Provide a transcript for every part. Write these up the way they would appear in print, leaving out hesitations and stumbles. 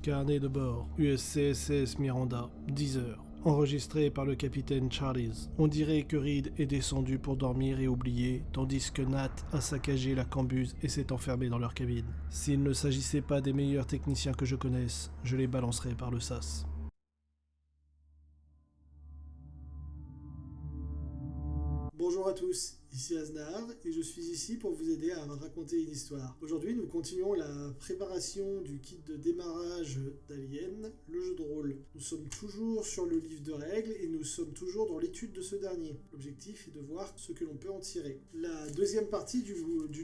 Carnet de bord, USCSS Miranda, 10 heures. Enregistré par le capitaine Charlies. On dirait que Reed est descendu pour dormir et oublier, tandis que Nat a saccagé la cambuse et s'est enfermé dans leur cabine. S'il ne s'agissait pas des meilleurs techniciens que je connaisse, je les balancerais par le sas. Bonjour à tous, ici Aznar et je suis ici pour vous aider à raconter une histoire. Aujourd'hui, nous continuons la préparation du kit de démarrage d'Alien, le jeu de rôle. Nous sommes toujours sur le livre de règles et nous sommes toujours dans l'étude de ce dernier. L'objectif est de voir ce que l'on peut en tirer. La deuxième partie du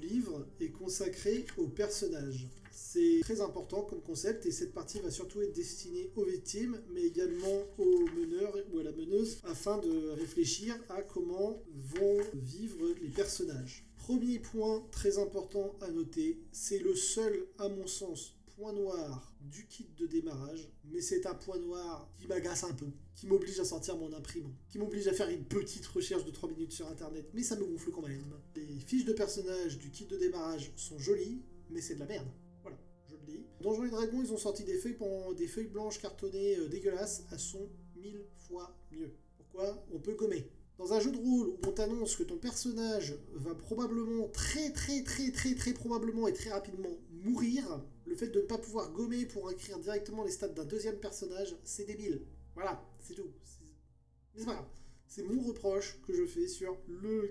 livre est consacrée aux personnages. C'est très important comme concept et cette partie va surtout être destinée aux victimes, mais également aux meneurs ou à la meneuse, afin de réfléchir à comment vont vivre les personnages. Premier point très important à noter, c'est le seul, à mon sens, point noir du kit de démarrage, mais c'est un point noir qui m'agace un peu, qui m'oblige à sortir mon imprimant, qui m'oblige à faire une petite recherche de 3 minutes sur internet, mais ça me gonfle quand même. Les fiches de personnages du kit de démarrage sont jolies, mais c'est de la merde. Voilà, je le dis. Donjons et Dragons, ils ont sorti des feuilles blanches cartonnées dégueulasses, elles sont 1000 fois mieux. Pourquoi ? On peut gommer. Dans un jeu de rôle où on t'annonce que ton personnage va probablement, très probablement et très rapidement mourir, le fait de ne pas pouvoir gommer pour écrire directement les stats d'un deuxième personnage, c'est débile. Voilà, c'est tout. Mais c'est pas grave. C'est mon reproche que je fais sur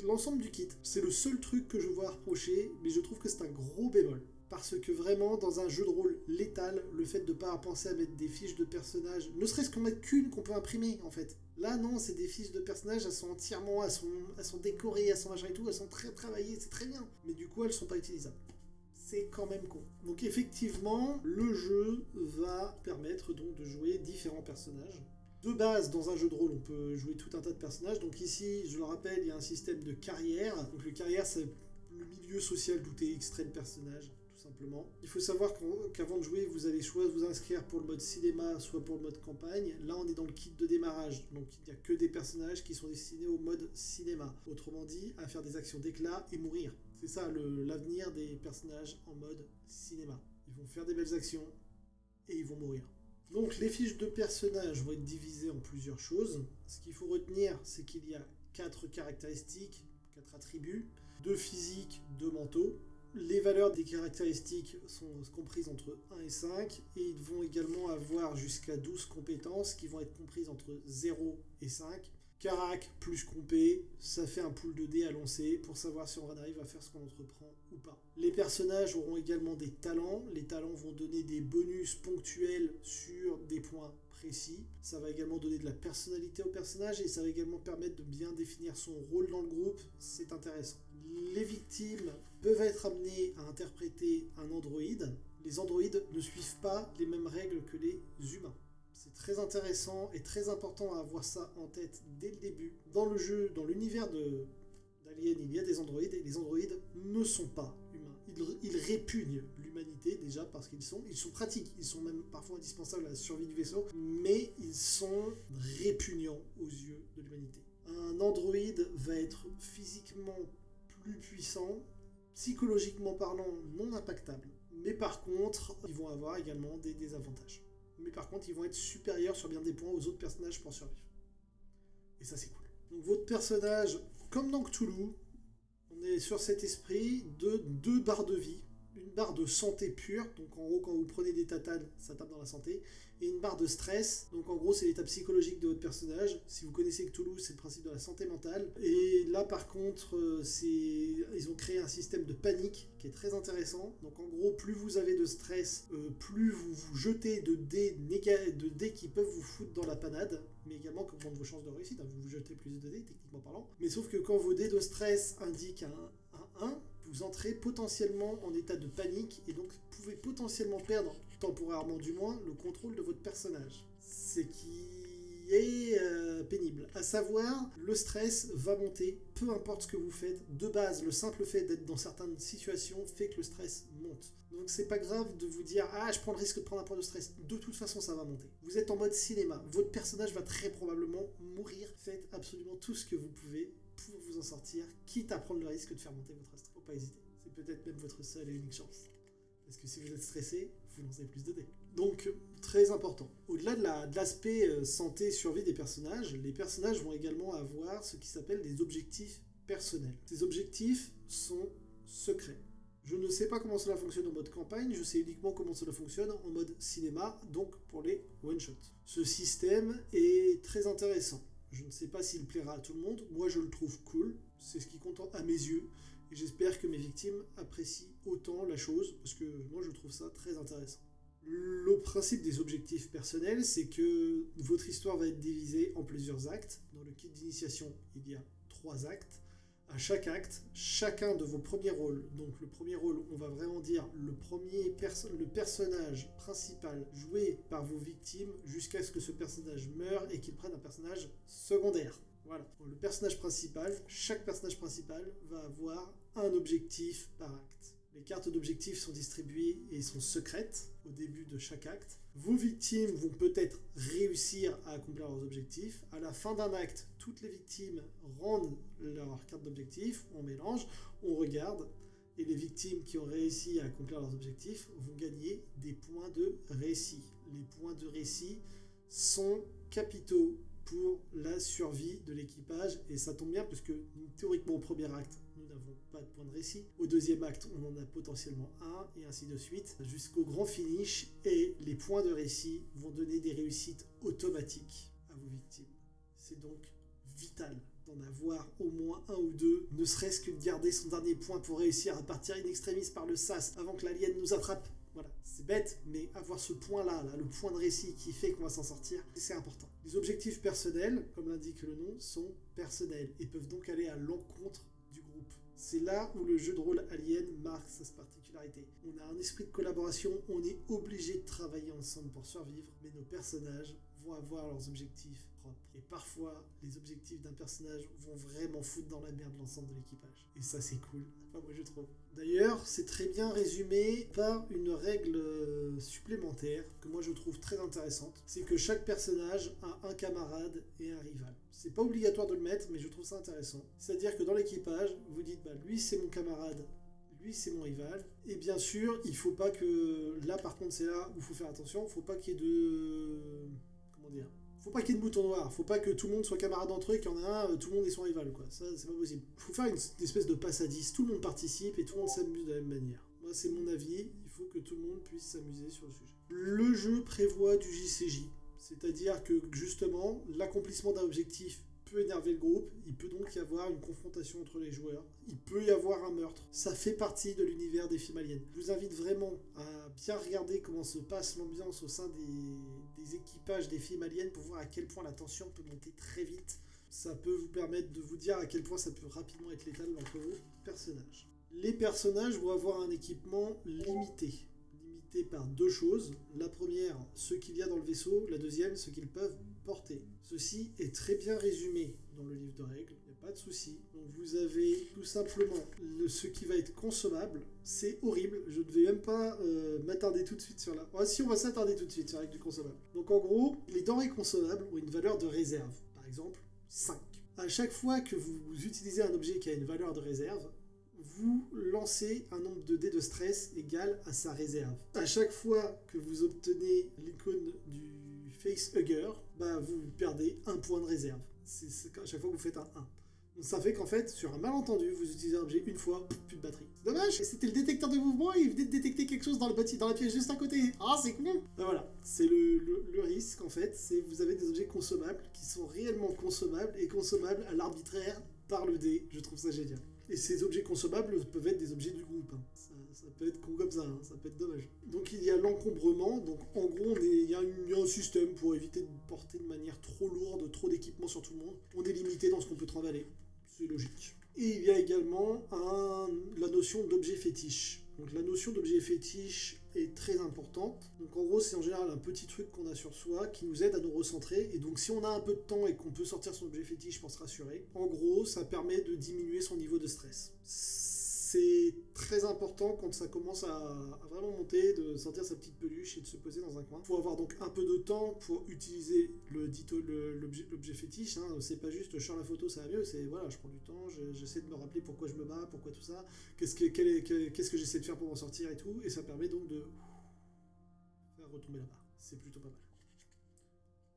l'ensemble du kit. C'est le seul truc que je vois à reprocher, mais je trouve que c'est un gros bémol. Parce que vraiment, dans un jeu de rôle létal, le fait de ne pas penser à mettre des fiches de personnages, ne serait-ce qu'en mettre qu'une qu'on peut imprimer, en fait. Là, non, c'est des fiches de personnages, elles sont entièrement, elles sont décorées, elles sont machin et tout, elles sont très travaillées, c'est très bien. Mais du coup, elles sont pas utilisables. C'est quand même con. Donc effectivement, le jeu va permettre donc de jouer différents personnages. De base, dans un jeu de rôle, on peut jouer tout un tas de personnages. Donc ici, je le rappelle, il y a un système de carrière. Donc le carrière, c'est le milieu social d'où tu extrait le personnage, tout simplement. Il faut savoir qu'avant de jouer, vous allez soit vous inscrire pour le mode cinéma, soit pour le mode campagne. Là, on est dans le kit de démarrage, donc il n'y a que des personnages qui sont destinés au mode cinéma. Autrement dit, à faire des actions d'éclat et mourir. C'est ça l'avenir des personnages en mode cinéma. Ils vont faire des belles actions et ils vont mourir. Donc les fiches de personnages vont être divisées en plusieurs choses. Ce qu'il faut retenir, c'est qu'il y a 4 caractéristiques, 4 attributs, 2 physiques, 2 mentaux. Les valeurs des caractéristiques sont comprises entre 1 et 5, et ils vont également avoir jusqu'à 12 compétences qui vont être comprises entre 0 et 5. Carac plus compé, ça fait un pool de dés à lancer pour savoir si on arrive à faire ce qu'on entreprend ou pas. Les personnages auront également des talents. Les talents vont donner des bonus ponctuels sur des points précis. Ça va également donner de la personnalité au personnage et ça va également permettre de bien définir son rôle dans le groupe. C'est intéressant. Les victimes peuvent être amenées à interpréter un androïde. Les androïdes ne suivent pas les mêmes règles que les humains. C'est très intéressant et très important à avoir ça en tête dès le début. Dans le jeu, dans l'univers d'Alien, il y a des androïdes et les androïdes ne sont pas humains. Ils répugnent l'humanité déjà parce qu'ils sont pratiques, ils sont même parfois indispensables à la survie du vaisseau, mais ils sont répugnants aux yeux de l'humanité. Un androïde va être physiquement plus puissant, psychologiquement parlant non impactable, mais par contre, ils vont avoir également des désavantages. Mais par contre, ils vont être supérieurs sur bien des points aux autres personnages pour survivre. Et ça, c'est cool. Donc votre personnage, comme dans Cthulhu, on est sur cet esprit de 2 barres de vie. Une barre de santé pure, donc en gros quand vous prenez des tatanes, ça tape dans la santé, et une barre de stress, donc en gros c'est l'état psychologique de votre personnage. Si vous connaissez Cthulhu, c'est le principe de la santé mentale. Et là par contre, ils ont créé un système de panique qui est très intéressant. Donc en gros, plus vous avez de stress, plus vous vous jetez de dés qui peuvent vous foutre dans la panade, mais également comme vos chances de réussite, vous vous jetez plus de dés, techniquement parlant. Mais sauf que quand vos dés de stress indiquent un 1, vous entrez potentiellement en état de panique et donc pouvez potentiellement perdre, temporairement du moins, le contrôle de votre personnage. Ce qui est pénible. À savoir, le stress va monter, peu importe ce que vous faites. De base, le simple fait d'être dans certaines situations fait que le stress monte. Donc c'est pas grave de vous dire « Ah, je prends le risque de prendre un point de stress ». De toute façon, ça va monter. Vous êtes en mode cinéma. Votre personnage va très probablement mourir. Faites absolument tout ce que vous pouvez pour vous en sortir, quitte à prendre le risque de faire monter votre stress. Faut pas hésiter. C'est peut-être même votre seule et unique chance. Parce que si vous êtes stressé, vous lancez plus de dés. Donc, très important. Au-delà de l'aspect santé-survie des personnages, les personnages vont également avoir ce qui s'appelle des objectifs personnels. Ces objectifs sont secrets. Je ne sais pas comment cela fonctionne en mode campagne, je sais uniquement comment cela fonctionne en mode cinéma, donc pour les one-shots. Ce système est très intéressant. Je ne sais pas s'il plaira à tout le monde, moi je le trouve cool, c'est ce qui compte à mes yeux, et j'espère que mes victimes apprécient autant la chose, parce que moi je trouve ça très intéressant. Le principe des objectifs personnels, c'est que votre histoire va être divisée en plusieurs actes. Dans le kit d'initiation, il y a 3 actes. À chaque acte, chacun de vos premiers rôles, donc le premier rôle, on va vraiment dire le personnage principal joué par vos victimes jusqu'à ce que ce personnage meure et qu'il prenne un personnage secondaire. Voilà. Le personnage principal, chaque personnage principal va avoir un objectif par acte. Les cartes d'objectifs sont distribuées et sont secrètes au début de chaque acte. Vos victimes vont peut-être réussir à accomplir leurs objectifs. À la fin d'un acte, toutes les victimes rendent leur carte d'objectifs, on mélange, on regarde, et les victimes qui ont réussi à accomplir leurs objectifs vont gagner des points de récit. Les points de récit sont capitaux pour la survie de l'équipage, et ça tombe bien parce que théoriquement au premier acte, nous n'avons pas de point de récit. Au deuxième acte, on en a potentiellement un, et ainsi de suite, jusqu'au grand finish, et les points de récit vont donner des réussites automatiques à vos victimes. C'est donc vital d'en avoir au moins un ou deux, ne serait-ce que de garder son dernier point pour réussir à partir in extremis par le sas avant que l'alien nous attrape. Voilà, c'est bête, mais avoir ce point-là, le point de récit qui fait qu'on va s'en sortir, c'est important. Les objectifs personnels, comme l'indique le nom, sont personnels et peuvent donc aller à l'encontre du groupe. C'est là où le jeu de rôle Alien marque sa particularité. On a un esprit de collaboration, on est obligé de travailler ensemble pour survivre, mais nos personnages vont avoir leurs objectifs propres. Et parfois, les objectifs d'un personnage vont vraiment foutre dans la merde l'ensemble de l'équipage. Et ça, c'est cool. Enfin, moi, je trouve. D'ailleurs, c'est très bien résumé par une règle supplémentaire que moi, je trouve très intéressante. C'est que chaque personnage a un camarade et un rival. C'est pas obligatoire de le mettre, mais je trouve ça intéressant. C'est-à-dire que dans l'équipage, vous dites, bah, lui, c'est mon camarade, lui c'est mon rival, et bien sûr il faut pas que, là par contre c'est là où il faut faire attention, faut pas qu'il y ait de, comment dire, faut pas qu'il y ait de bouton noir, faut pas que tout le monde soit camarade entre eux et qu'il y en a un, tout le monde est son rival quoi, ça c'est pas possible. Faut faire une espèce de passe à 10, tout le monde participe et tout le monde s'amuse de la même manière. Moi c'est mon avis, il faut que tout le monde puisse s'amuser sur le sujet. Le jeu prévoit du JCJ, c'est-à-dire que justement l'accomplissement d'un objectif peut énerver le groupe, il peut donc y avoir une confrontation entre les joueurs, il peut y avoir un meurtre. Ça fait partie de l'univers des films aliens. Je vous invite vraiment à bien regarder comment se passe l'ambiance au sein des équipages des films aliens pour voir à quel point la tension peut monter très vite. Ça peut vous permettre de vous dire à quel point ça peut rapidement être létal entre vos personnages. Les personnages vont avoir un équipement limité par 2 choses. La première, ce qu'il y a dans le vaisseau. La deuxième, ce qu'ils peuvent porter. Ceci est très bien résumé dans le livre de règles, il n'y a pas de souci. Donc vous avez tout simplement ce qui va être consommable. C'est horrible, je ne vais même pas m'attarder tout de suite sur la... si, on va s'attarder tout de suite sur la règle du consommable. Donc en gros, les denrées consommables ont une valeur de réserve. Par exemple, 5. À chaque fois que vous utilisez un objet qui a une valeur de réserve, vous lancez un nombre de dés de stress égal à sa réserve. À chaque fois que vous obtenez l'icône du facehugger, bah vous perdez un point de réserve. C'est à chaque fois que vous faites un 1. Donc ça fait qu'en fait, sur un malentendu, vous utilisez un objet une fois, plus de batterie. Dommage, c'était le détecteur de mouvement et il venait de détecter quelque chose dans la pièce juste à côté. Ah, c'est con. Ben voilà, c'est le risque en fait, c'est que vous avez des objets consommables qui sont réellement consommables et consommables à l'arbitraire par le dé. Je trouve ça génial. Et ces objets consommables peuvent être des objets du groupe. Hein. Ça peut être con comme ça, hein. Ça peut être dommage. Donc il y a l'encombrement. Donc en gros, il y a un système pour éviter de porter de manière trop lourde, trop d'équipement sur tout le monde. On est limité dans ce qu'on peut trimballer. C'est logique. Et il y a également la notion d'objet fétiche. Donc la notion d'objet fétiche est très importante. Donc en gros, c'est en général un petit truc qu'on a sur soi qui nous aide à nous recentrer. Et donc si on a un peu de temps et qu'on peut sortir son objet fétiche pour se rassurer, en gros, ça permet de diminuer son niveau de stress. C'est très important quand ça commence à vraiment monter, de sortir sa petite peluche et de se poser dans un coin. Il faut avoir donc un peu de temps pour utiliser l'objet fétiche. Hein. C'est pas juste je sors la photo, ça va mieux. C'est voilà, je prends du temps, j'essaie de me rappeler pourquoi je me bats, pourquoi tout ça, qu'est-ce que j'essaie de faire pour m'en sortir et tout. Et ça permet donc de faire retomber la barre. C'est plutôt pas mal.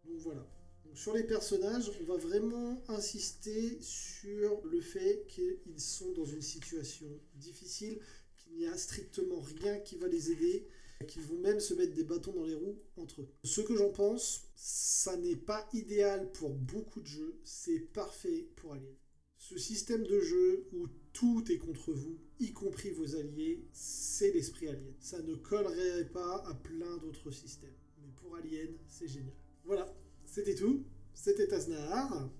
Donc voilà. Donc, sur les personnages, on va vraiment insister sur le fait qu'ils sont dans une situation difficile, qu'il n'y a strictement rien qui va les aider, qu'ils vont même se mettre des bâtons dans les roues entre eux. Ce que j'en pense, ça n'est pas idéal pour beaucoup de jeux, c'est parfait pour Alien. Ce système de jeu où tout est contre vous, y compris vos alliés, c'est l'esprit Alien. Ça ne collerait pas à plein d'autres systèmes. Mais pour Alien, c'est génial. Voilà. C'était tout, c'était Aznahar.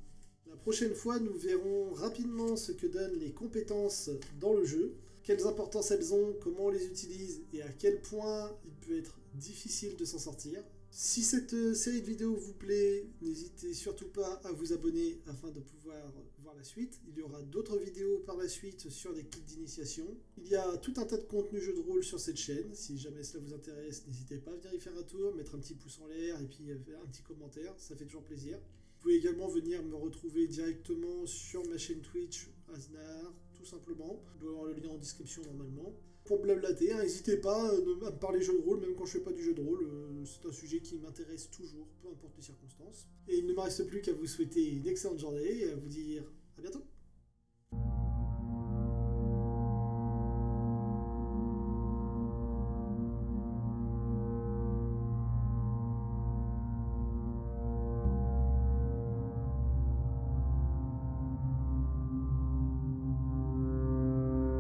La prochaine fois, nous verrons rapidement ce que donnent les compétences dans le jeu, quelles importances elles ont, comment on les utilise et à quel point il peut être difficile de s'en sortir. Si cette série de vidéos vous plaît, n'hésitez surtout pas à vous abonner afin de pouvoir voir la suite. Il y aura d'autres vidéos par la suite sur des kits d'initiation. Il y a tout un tas de contenu jeux de rôle sur cette chaîne. Si jamais cela vous intéresse, n'hésitez pas à venir y faire un tour, mettre un petit pouce en l'air et puis faire un petit commentaire, ça fait toujours plaisir. Vous pouvez également venir me retrouver directement sur ma chaîne Twitch, Aznahar, tout simplement. Je dois avoir le lien en description normalement. Pour blablater, n'hésitez pas à me parler jeu de rôle, même quand je fais pas du jeu de rôle. C'est un sujet qui m'intéresse toujours, peu importe les circonstances. Et il ne me reste plus qu'à vous souhaiter une excellente journée et à vous dire à bientôt.